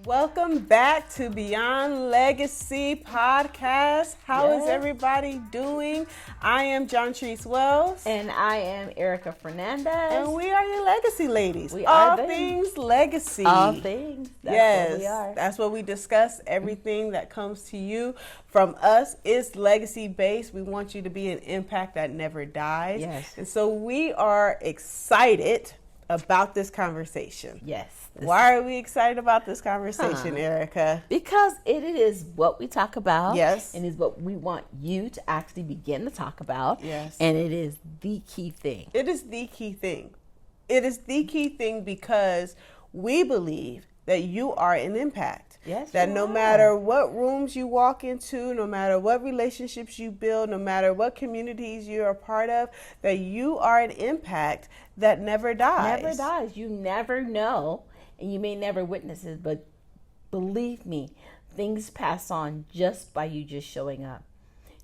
Welcome back to Beyond Legacy Podcast. How is everybody doing? I am John Treese Wells. And I am Erica Fernandez. And we are your legacy ladies. We All are things legacy. All things. That's what we are. That's what we discuss. Everything that comes to you from us is legacy based. We want you to be an impact that never dies. Yes. And so we are excited about this conversation. Yes. Why are we excited about this conversation, Erica? Because it is what we talk about. Yes. And is what we want you to actually begin to talk about. Yes. And it is the key thing. It is the key thing. It is the key thing because we believe that you are an impact. Yes. That no matter what rooms you walk into, no matter what relationships you build, no matter what communities you're a part of, that you are an impact that never dies. Never dies. You never know. And you may never witness it, but believe me, things pass on just by you just showing up.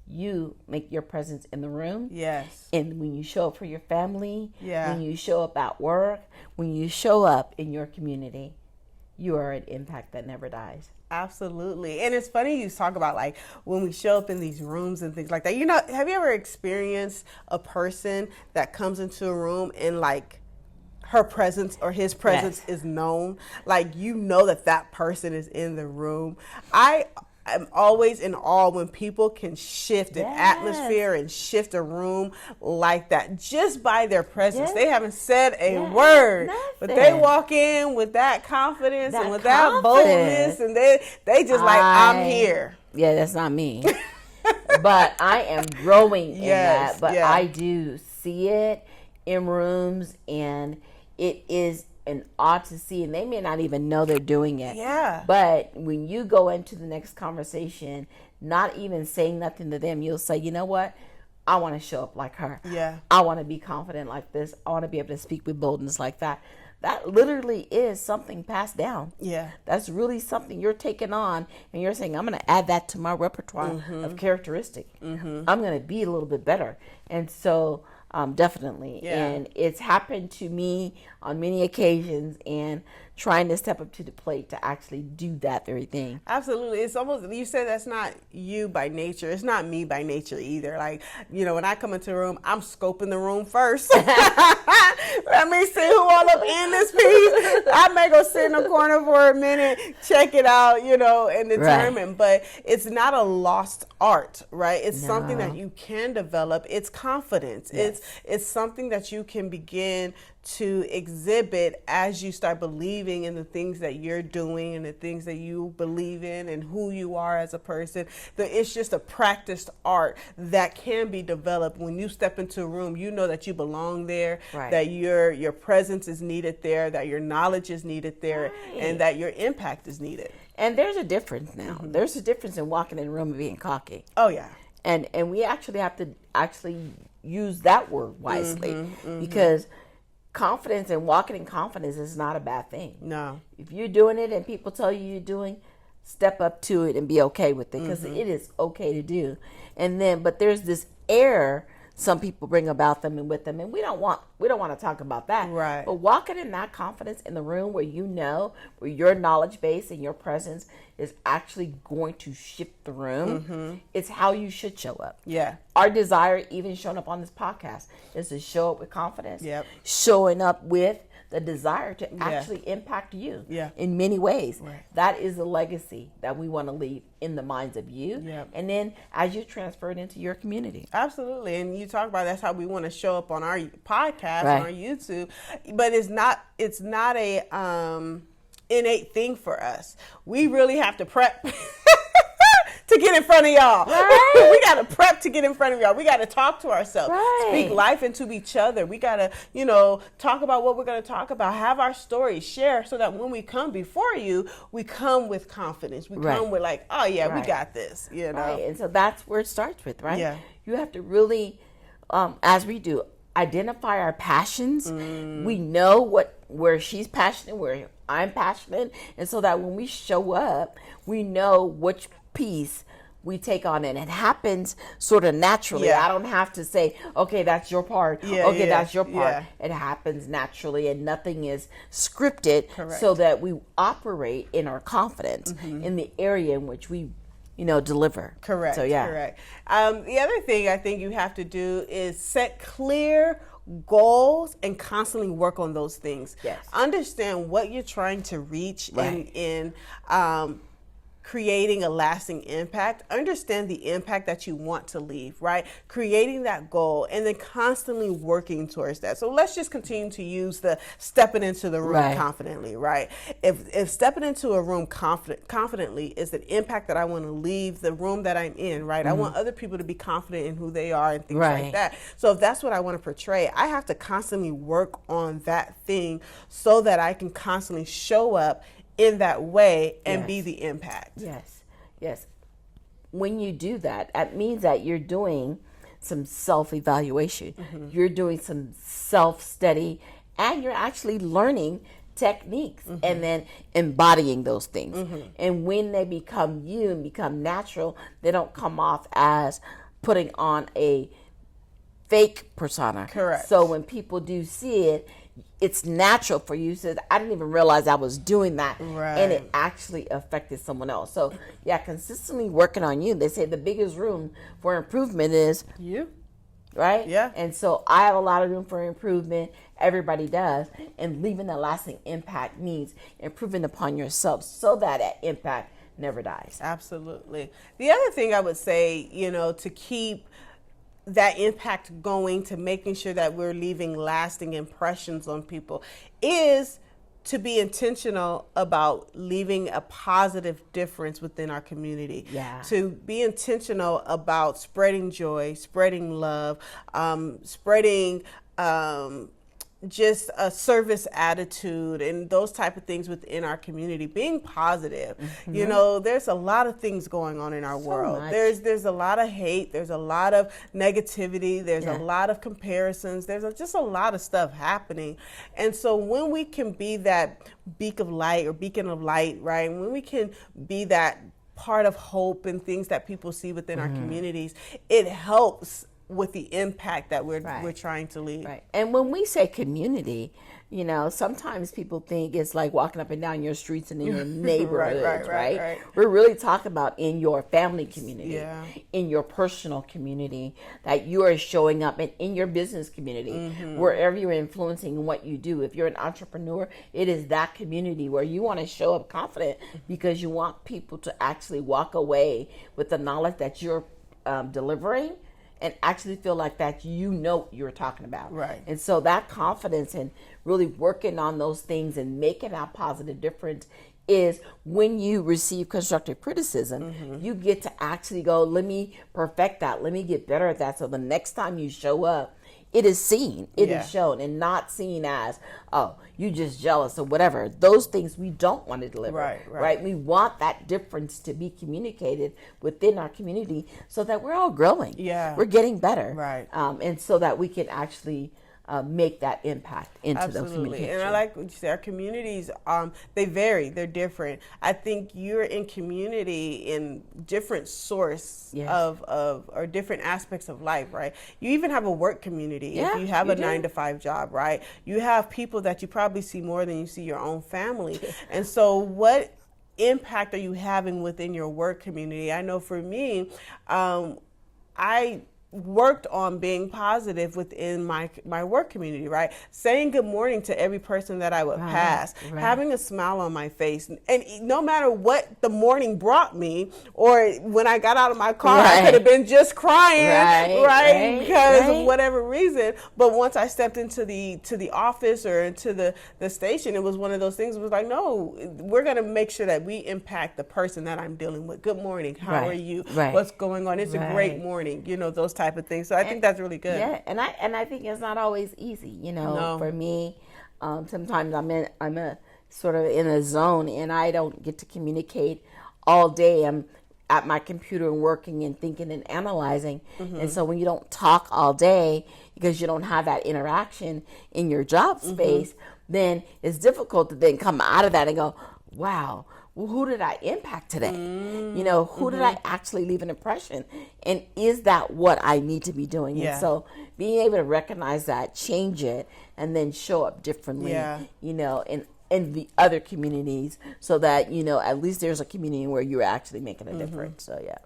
You make your presence in the room. Yes. And when you show up for your family, Yeah. when you show up at work, when you show up in your community, you are an impact that never dies. Absolutely. And it's funny you talk about like when we show up in these rooms and things like that. You know, have you ever experienced a person that comes into a room and like her presence or his presence is known? Like, you know that person is in the room. I am always in awe when people can shift an atmosphere and shift a room like that just by their presence. Yes. They haven't said a word, Nothing. but they walk in with that confidence and with that boldness, and they just like, I'm here. Yeah, that's not me. But I am growing in that. But I do see it in rooms, and it is an odd to see, and they may not even know they're doing it. Yeah. But when you go into the next conversation, not even saying nothing to them, you'll say, you know what? I want to show up like her. Yeah. I want to be confident like this. I want to be able to speak with boldness like that. That literally is something passed down. Yeah. That's really something you're taking on, and you're saying, I'm going to add that to my repertoire of characteristic. I'm going to be a little bit better. And so definitely. Yeah. And it's happened to me on many occasions, and trying to step up to the plate to actually do that very thing. Absolutely. It's almost, you said that's not you by nature. It's not me by nature either. Like, you know, when I come into a room, I'm scoping the room first. Let me see who all up in this piece. I may go sit in a corner for a minute, check it out, you know, and determine. Right. But it's not a lost art, right? It's something that you can develop. It's confidence. Yes. It's something that you can begin to exhibit as you start believing in the things that you're doing and the things that you believe in and who you are as a person. It's just a practiced art that can be developed. When you step into a room, you know that you belong there, that your presence is needed there, that your knowledge is needed there, and that your impact is needed. And there's a difference now. There's a difference in walking in a room and being cocky. Oh, yeah. And we actually have to use that word wisely, because confidence and walking in confidence is not a bad thing. No. If you're doing it and people tell you you're doing, step up to it and be okay with it, because it is okay to do. And then, but there's this air some people bring about them and with them, and we don't want to talk about that. Right. But walking in that confidence in the room where you know, where your knowledge base and your presence is actually going to shift the room, it's how you should show up. Yeah. Our desire, even showing up on this podcast, is to show up with confidence. Yep. Showing up with the desire to actually impact you in many ways. Right. That is the legacy that we want to leave in the minds of you. Yep. And then as you transfer it into your community. Absolutely. And you talk about that's how we want to show up on our podcast, on our YouTube. But it's not a innate thing for us. We really have to prep to get in front of y'all. Right? We got to prep to get in front of y'all. We got to talk to ourselves, speak life into each other. We got to, talk about what we're going to talk about, have our stories, share, so that when we come before you, we come with confidence. We come with like, oh yeah, we got this, Right. And so that's where it starts with, right? Yeah. You have to really, as we do, identify our passions. We know where she's passionate, where I'm passionate. And so that when we show up, we know which piece we take on it. It happens sort of naturally. Yeah. I don't have to say, okay, that's your part. Yeah, okay, yeah, that's your part. yeah. It happens naturally, and nothing is scripted. Correct. So that we operate in our confidence in the area in which we, deliver. Correct. So, yeah. Correct. The other thing I think you have to do is set clear goals and constantly work on those things. Yes. Understand what you're trying to reach Right. in creating a lasting impact. Understand the impact that you want to leave, right? Creating that goal and then constantly working towards that. So let's just continue to use the stepping into the room Right. confidently, right? If stepping into a room confidently is the impact that I want to leave the room that I'm in, right? I want other people to be confident in who they are and things Right. like that. So if that's what I want to portray, I have to constantly work on that thing so that I can constantly show up in that way and Yes. be the impact. Yes, yes. When you do that, that means that you're doing some self-evaluation. You're doing some self-study, and you're actually learning techniques and then embodying those things. And when they become you and become natural, they don't come off as putting on a fake persona. Correct. So when people do see it, it's natural for you. So I didn't even realize I was doing that. Right. And it actually affected someone else. So yeah, consistently working on you. They say the biggest room for improvement is You? right? Yeah. And so I have a lot of room for improvement. Everybody does. And leaving a lasting impact means improving upon yourself so that impact never dies. Absolutely. The other thing I would say, to keep that impact going, to making sure that we're leaving lasting impressions on people, is to be intentional about leaving a positive difference within our community. Yeah. To be intentional about spreading joy, spreading love, spreading just a service attitude and those type of things within our community, being positive. There's a lot of things going on in our world. much. There's a lot of hate, there's a lot of negativity, there's a lot of comparisons, just a lot of stuff happening. And so when we can be that beacon of light, right? When we can be that part of hope and things that people see within our communities, it helps with the impact that we're trying to leave. Right. And when we say community, sometimes people think it's like walking up and down your streets and in your neighborhoods, right? We're really talking about in your family community, in your personal community, that you are showing up, and in your business community, wherever you're influencing what you do. If you're an entrepreneur, it is that community where you want to show up confident because you want people to actually walk away with the knowledge that you're delivering and actually feel like that what you're talking about. Right. And so that confidence and really working on those things and making that positive difference is when you receive constructive criticism, you get to actually go, let me perfect that. Let me get better at that. So the next time you show up, it is seen, it is shown, and not seen as, oh, you just jealous or whatever. Those things we don't want to deliver, right? We want that difference to be communicated within our community so that we're all growing. Yeah. We're getting better. Right. And so that we can actually make that impact into those communications. And I like what you said, our communities, they vary, they're different. I think you're in community in different source or different aspects of life, right? You even have a work community. Yeah, if you have a do. 9-to-5 job, right? You have people that you probably see more than you see your own family. And so what impact are you having within your work community? I know for me, I worked on being positive within my work community, right? Saying good morning to every person that I would pass, having a smile on my face. And no matter what the morning brought me, or when I got out of my car, I could have been just crying, because of whatever reason. But once I stepped into the office or into the station, it was one of those things. It was like, no, we're going to make sure that we impact the person that I'm dealing with. Good morning. How are you? What's going on? It's a great morning. Those type of things. So I think that's really good. Yeah, and I think it's not always easy. For me, sometimes I'm a sort of in a zone, and I don't get to communicate all day. I'm at my computer and working and thinking and analyzing. And so when you don't talk all day because you don't have that interaction in your job space, then it's difficult to then come out of that and go, wow, well, who did I impact today? Who did I actually leave an impression? And is that what I need to be doing? Yeah. And so being able to recognize that, change it, and then show up differently, in the other communities, so that, at least there's a community where you're actually making a difference. So, yeah.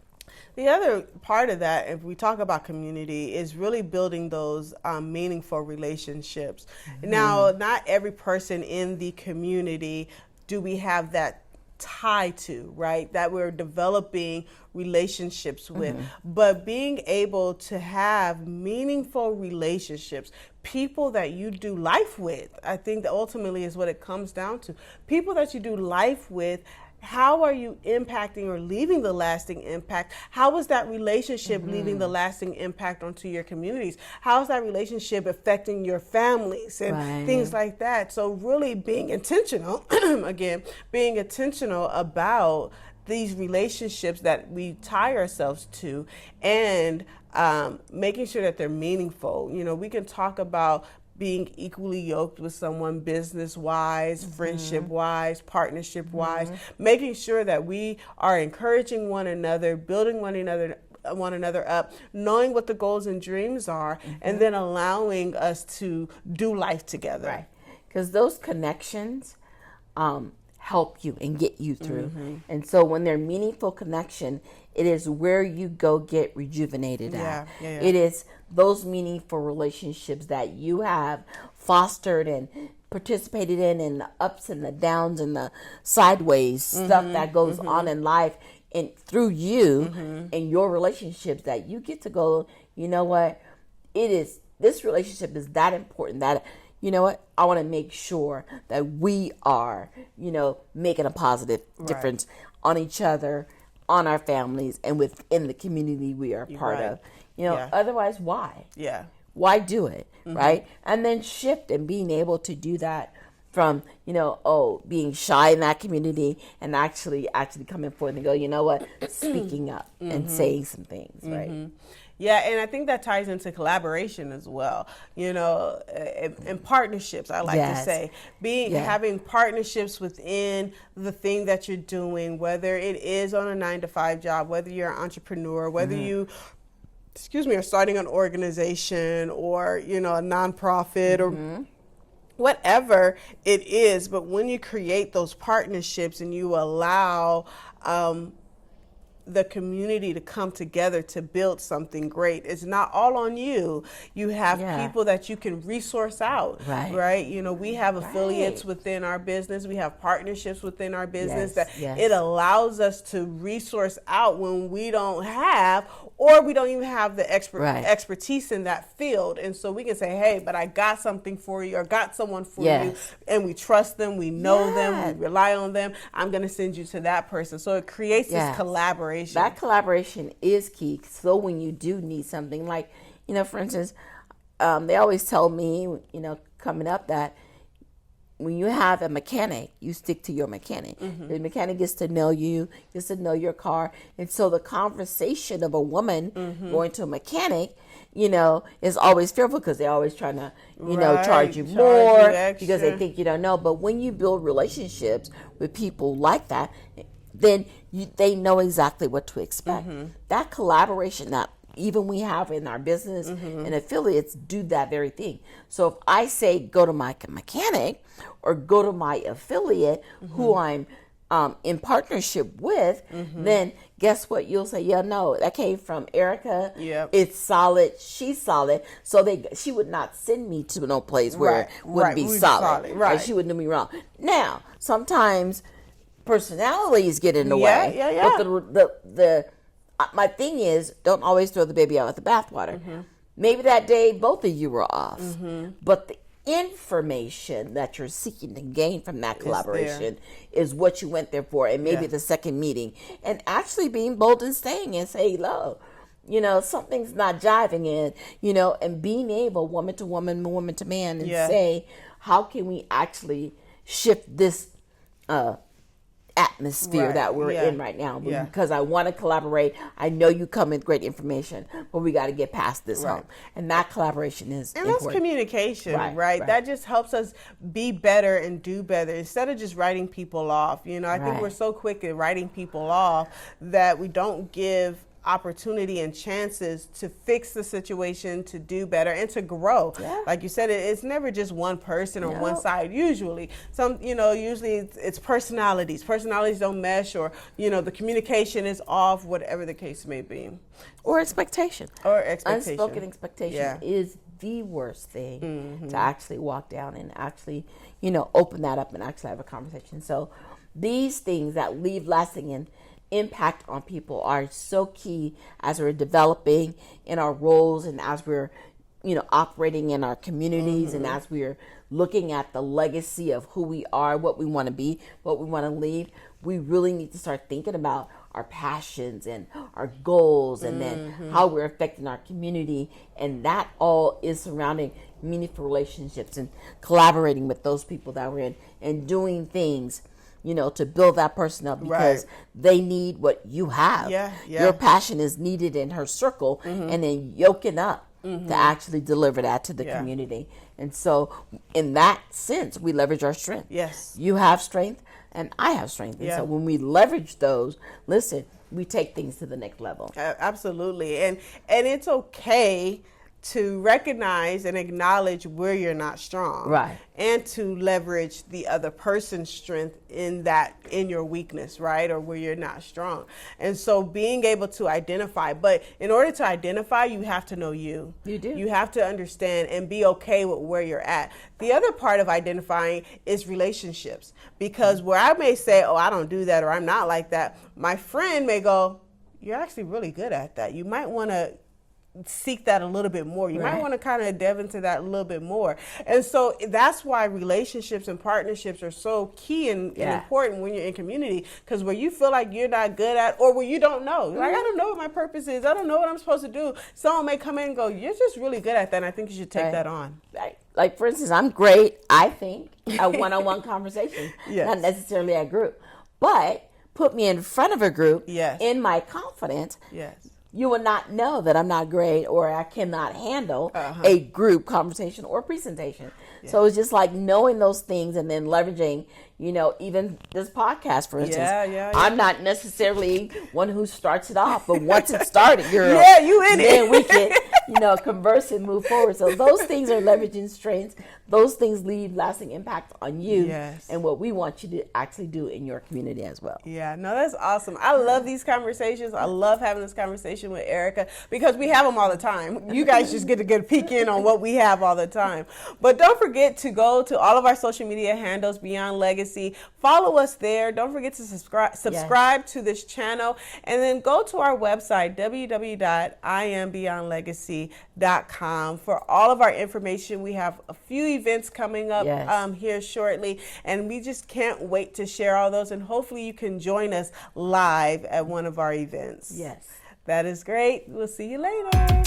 The other part of that, if we talk about community, is really building those meaningful relationships. Now, not every person in the community do we have that tie to, right? That we're developing relationships with. But being able to have meaningful relationships, people that you do life with, I think that ultimately is what it comes down to. People that you do life with, how are you impacting or leaving the lasting impact? How is that relationship leaving the lasting impact onto your communities? How is that relationship affecting your families and things like that? So really being intentional, again, being intentional about these relationships that we tie ourselves to, and making sure that they're meaningful. We can talk about being equally yoked with someone business-wise, friendship-wise, partnership-wise, making sure that we are encouraging one another, building one another up, knowing what the goals and dreams are, and then allowing us to do life together. Right. Because those connections help you and get you through. And so when they're meaningful connection, it is where you go get rejuvenated at. It is those meaningful relationships that you have fostered and participated in, and the ups and the downs and the sideways stuff that goes on in life, and through you and your relationships, that you get to go, you know what, this relationship is that important that, you know what, I want to make sure that we are, making a positive difference on each other, on our families, and within the community we are part of. Otherwise, why? Yeah. Why do it, right? And then shift and being able to do that from, being shy in that community, and actually coming forth and go, you know what, speaking up and saying some things, right? Yeah, and I think that ties into collaboration as well, and partnerships, I like to say. Having partnerships within the thing that you're doing, whether it is on a 9-to-5 job, whether you're an entrepreneur, whether you are starting an organization, or, a nonprofit, or whatever it is. But when you create those partnerships and you allow the community to come together to build something great, it's not all on you. You have people that you can resource out, right? We have affiliates within our business. We have partnerships within our business it allows us to resource out when we don't have, or we don't even have the expertise in that field. And so we can say, hey, but I got something for you, or got someone for you, and we trust them, we know them, we rely on them. I'm going to send you to that person. So it creates this collaboration. That collaboration is key. So when you do need something, like, for instance, they always tell me, coming up, that when you have a mechanic, you stick to your mechanic. The mechanic gets to know you, gets to know your car. And so the conversation of a woman going to a mechanic, is always fearful, because they're always trying to, charge you more because they think you don't know. But when you build relationships with people like that, then they know exactly what to expect. That collaboration that even we have in our business and affiliates do that very thing. So if I say go to my mechanic, or go to my affiliate who I'm in partnership with, then guess what? You'll say, yeah, no, that came from Erica. It's solid. She's solid. So she would not send me to no place where it wouldn't be solid. Right. She wouldn't do me wrong. Now, sometimes personalities get in the way. But my thing is, don't always throw the baby out with the bathwater. Maybe that day both of you were off, but the information that you're seeking to gain from that collaboration is what you went there for, and maybe the second meeting, and actually being bold and saying and say, "Look, something's not jiving in," and being able, woman to woman, woman to man, and say, how can we actually shift this atmosphere Right. that we're Yeah. in right now. Yeah. Because I want to collaborate. I know you come with great information, but we got to get past this Right. hump. And that collaboration is And important. that's communication, Right, right? right. That just helps us be better and do better instead of just writing people off. You know, I think Right. we're so quick at writing people off that we don't give opportunity and chances to fix the situation, to do better, and to grow. Yeah. Like you said, it's never just one person or one No. side. Usually, usually it's personalities. Personalities don't mesh, or the communication is off, whatever the case may be. Or expectation. Or expectation. Unspoken expectation Yeah. is the worst thing to actually walk down and actually, open that up and actually have a conversation. So these things that leave lasting impact on people are so key as we're developing in our roles and as we're operating in our communities and as we're looking at the legacy of who we are, what we want to be, what we want to leave. We really need to start thinking about our passions and our goals and then how we're affecting our community, and that all is surrounding meaningful relationships and collaborating with those people that we're in and doing things to build that person up because they need what you have. Yeah. Your passion is needed in her circle, and then yoking up to actually deliver that to the community. And so in that sense, we leverage our strength. Yes. You have strength and I have strength. And so when we leverage those, listen, we take things to the next level. Absolutely. And it's okay to recognize and acknowledge where you're not strong, Right. and to leverage the other person's strength in your weakness, right, or where you're not strong. And so being able to identify, but in order to identify, you have to know you. You do. You have to understand and be okay with where you're at. The other part of identifying is relationships, because where I may say, oh, I don't do that, or I'm not like that, my friend may go, you're actually really good at that. You might want to seek that a little bit more. You might want to kind of delve into that a little bit more. And so that's why relationships and partnerships are so key and important when you're in community, because where you feel like you're not good at, or where you don't know, like, I don't know what my purpose is, I don't know what I'm supposed to do, someone may come in and go, you're just really good at that, and I think you should take that on. Like, for instance, I'm great, I think, at one-on-one conversations, not necessarily at group, but put me in front of a group in my confidence. You will not know that I'm not great or I cannot handle a group conversation or presentation. So it's just like knowing those things and then leveraging, even this podcast, for instance. I'm not necessarily one who starts it off, but once it started, girl, you in it. Then we can, converse and move forward. So those things are leveraging strengths. Those things leave lasting impact on you and what we want you to actually do in your community as well. Yeah, no, that's awesome. I love these conversations. I love having this conversation with Erica because we have them all the time. You guys just get to get a peek in on what we have all the time. But don't forget to go to all of our social media handles, Beyond Legacy. Follow us there. Don't forget to subscribe to this channel. And then go to our website, www.iambeyondlegacy.com, for all of our information. We have a few events coming up here shortly, and we just can't wait to share all those, and hopefully you can join us live at one of our events. Yes. That is great. We'll see you later.